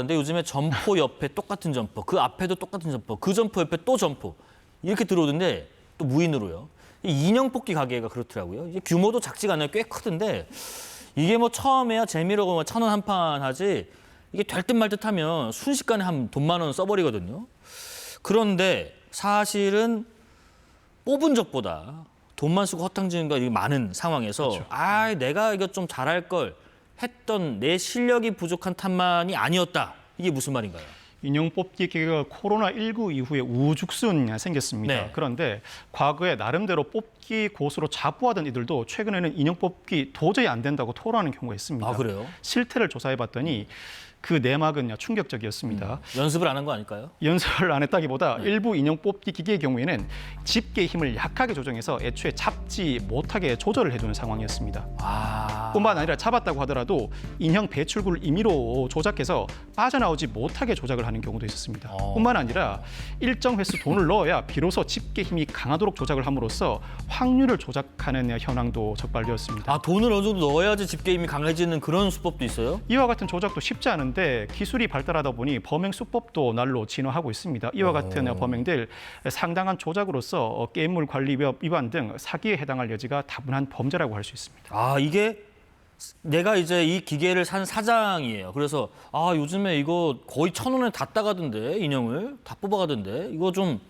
근데 요즘에 점포 옆에 똑같은 점포, 그 앞에도 똑같은 점포, 그 점포 옆에 또 점포 이렇게 들어오던데 또 무인으로요. 이 인형 뽑기 가게가 그렇더라고요. 이게 규모도 작지가 않아요. 꽤 크던데 이게 뭐 처음에야 재미로 1,000원 한 판 하지 이게 될 듯 말 듯 하면 순식간에 한 돈 10,000원 써버리거든요. 그런데 사실은 뽑은 적보다 돈만 쓰고 허탕지는 거 많은 상황에서 그렇죠. 아 내가 이거 좀 잘할 걸 했던 내 실력이 부족한 탓만이 아니었다. 이게 무슨 말인가요? 인형 뽑기 기계가 코로나19 이후에 우죽순 생겼습니다. 네. 그런데 과거에 나름대로 뽑기 고수로 자부하던 이들도 최근에는 인형 뽑기 도저히 안 된다고 토로하는 경우가 있습니다. 아 그래요? 실태를 조사해봤더니 그 내막은 충격적이었습니다. 연습을 안 한 거 아닐까요? 연습을 안 했다기보다 일부 인형 뽑기 기계의 경우에는 집게의 힘을 약하게 조정해서 애초에 잡지 못하게 조절을 해두는 상황이었습니다. 아 뿐만 아니라 잡았다고 하더라도 인형 배출구를 임의로 조작해서 빠져나오지 못하게 조작을 하는 경우도 있었습니다. 뿐만 아니라 일정 횟수 돈을 넣어야 비로소 집게 힘이 강하도록 조작을 함으로써 확률을 조작하는 현황도 적발되었습니다. 아 돈을 어느 정도 넣어야지 집게임이 강해지는 그런 수법도 있어요? 이와 같은 조작도 쉽지 않은데 기술이 발달하다 보니 범행 수법도 날로 진화하고 있습니다. 이와 같은 범행들 상당한 조작으로서 게임물 관리 위반 등 사기에 해당할 여지가 다분한 범죄라고 할 수 있습니다. 아 이게 내가 이제 이 기계를 산 사장이에요. 그래서 아 요즘에 이거 거의 1,000원에 다 따가던데 인형을 다 뽑아가던데 이거 좀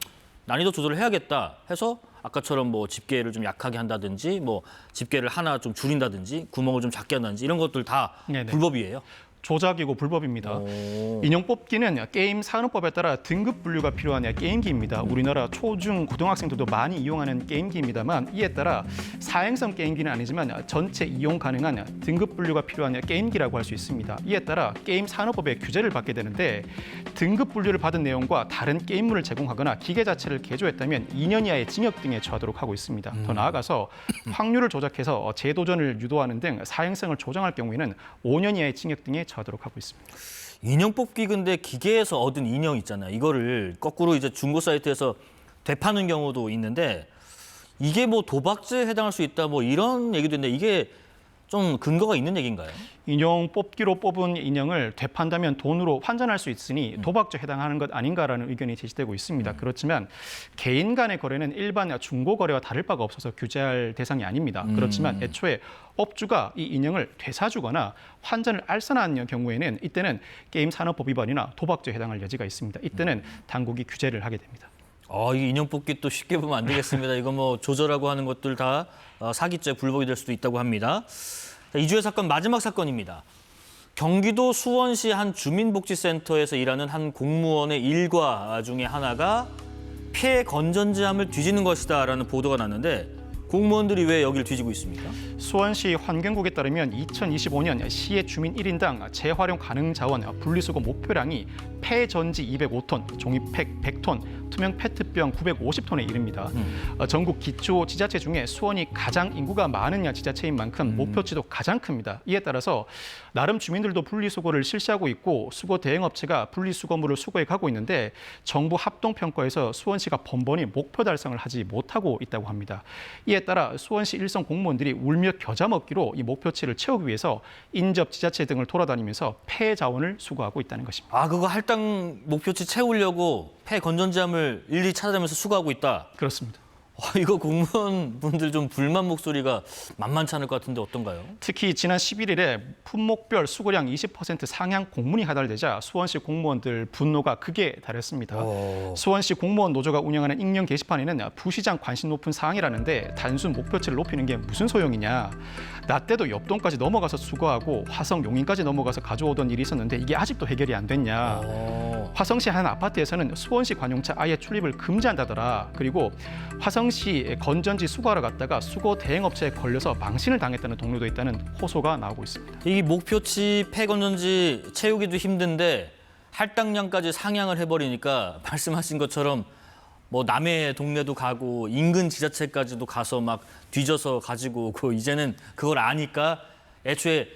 난이도 조절을 해야겠다 해서 아까처럼 뭐 집게를 좀 약하게 한다든지 뭐 집게를 하나 좀 줄인다든지 구멍을 좀 작게 한다든지 이런 것들 다 네네. 불법이에요. 조작이고 불법입니다. 인형 뽑기는 게임 산업법에 따라 등급 분류가 필요한 게임기입니다. 우리나라 초중 고등학생들도 많이 이용하는 게임기입니다만 이에 따라 사행성 게임기는 아니지만 전체 이용 가능한 등급 분류가 필요한 게임기라고 할 수 있습니다. 이에 따라 게임 산업법의 규제를 받게 되는데 등급 분류를 받은 내용과 다른 게임물을 제공하거나 기계 자체를 개조했다면 2년 이하의 징역 등에 처하도록 하고 있습니다. 더 나아가서 확률을 조작해서 재도전을 유도하는 등 사행성을 조장할 경우에는 5년 이하의 징역 등에 처하도록 하고 있습니다. 인형 뽑기 근데 기계에서 얻은 인형 있잖아요. 이거를 거꾸로 이제 중고 사이트에서 되파는 경우도 있는데 이게 뭐 도박죄에 해당할 수 있다 뭐 이런 얘기도 있는데 이게 좀 근거가 있는 얘기인가요? 인형 뽑기로 뽑은 인형을 되판다면 돈으로 환전할 수 있으니 도박죄에 해당하는 것 아닌가라는 의견이 제시되고 있습니다. 그렇지만 개인 간의 거래는 일반 중고 거래와 다를 바가 없어서 규제할 대상이 아닙니다. 그렇지만 애초에 업주가 이 인형을 되사주거나 환전을 알선한 경우에는 이때는 게임 산업법 위반이나 도박죄에 해당할 여지가 있습니다. 이때는 당국이 규제를 하게 됩니다. 이 인형 뽑기 또 쉽게 보면 안 되겠습니다. 이거 뭐 조절하고 하는 것들 다 사기죄 불법이 될 수도 있다고 합니다. 자, 이주의 사건 마지막 사건입니다. 경기도 수원시 한 주민복지센터에서 일하는 한 공무원의 일과 중에 하나가 폐 건전지함을 뒤지는 것이다라는 보도가 났는데 공무원들이 왜 여기를 뒤지고 있습니까? 수원시 환경국에 따르면 2025년 시의 주민 1인당 재활용 가능 자원 분리수거 목표량이 폐전지 205톤, 종이팩 100톤, 투명 페트병 950톤에 이릅니다. 전국 기초 지자체 중에 수원이 가장 인구가 많은 지자체인 만큼 목표치도 가장 큽니다. 이에 따라서 나름 주민들도 분리수거를 실시하고 있고 수거 대행업체가 분리수거물을 수거해 가고 있는데 정부 합동평가에서 수원시가 번번이 목표 달성을 하지 못하고 있다고 합니다. 이에 따라 수원시 일선 공무원들이 울며 겨자 먹기로 이 목표치를 채우기 위해서 인접 지자체 등을 돌아다니면서 폐 자원을 수거하고 있다는 것입니다. 아 그거 할당 목표치 채우려고 폐 건전지함을 일일이 찾아다니면서 수거하고 있다. 그렇습니다. 이거 공무원분들 좀 불만 목소리가 만만치 않을 것 같은데 어떤가요? 특히 지난 11일에 품목별 수거량 20% 상향 공문이 하달되자 수원시 공무원들 분노가 극에 달했습니다. 수원시 공무원 노조가 운영하는 익명 게시판에는 부시장 관심 높은 사항이라는데 단순 목표치를 높이는 게 무슨 소용이냐. 나 때도 옆동까지 넘어가서 수거하고 화성 용인까지 넘어가서 가져오던 일이 있었는데 이게 아직도 해결이 안 됐냐. 화성시 한 아파트에서는 수원시 관용차 아예 출입을 금지한다더라. 그리고 화성시 건전지 수거하러 갔다가 수거 대행업체에 걸려서 망신을 당했다는 동료도 있다는 호소가 나오고 있습니다. 이 목표치 폐건전지 채우기도 힘든데 할당량까지 상향을 해버리니까 말씀하신 것처럼 뭐 남의 동네도 가고 인근 지자체까지도 가서 막 뒤져서 가지고 오고 이제는 그걸 아니까 애초에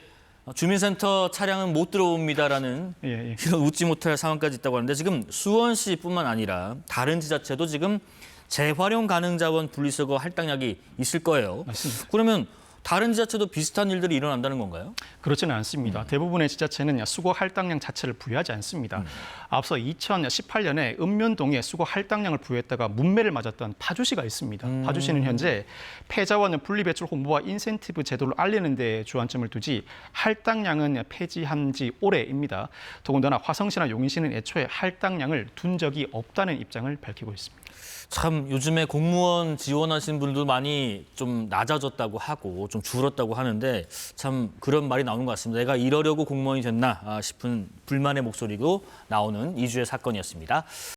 주민센터 차량은 못 들어옵니다라는 이런 웃지 못할 상황까지 있다고 하는데 지금 수원시뿐만 아니라 다른 지자체도 지금 재활용 가능 자원 분리수거 할당량이 있을 거예요. 맞습니다. 그러면 다른 지자체도 비슷한 일들이 일어난다는 건가요? 그렇지는 않습니다. 대부분의 지자체는 수거 할당량 자체를 부여하지 않습니다. 앞서 2018년에 읍면동에 수거 할당량을 부여했다가 문매를 맞았던 파주시가 있습니다. 파주시는 현재 폐자원 분리배출 홍보와 인센티브 제도를 알리는 데 주안점을 두지 할당량은 폐지한 지 올해입니다. 더군다나 화성시나 용인시는 애초에 할당량을 둔 적이 없다는 입장을 밝히고 있습니다. 참 요즘에 공무원 지원하시는 분들도 많이 좀 낮아졌다고 하고 좀 줄었다고 하는데 참 그런 말이 나오는 것 같습니다. 내가 이러려고 공무원이 됐나 싶은 불만의 목소리도 나오는 이주의 사건이었습니다.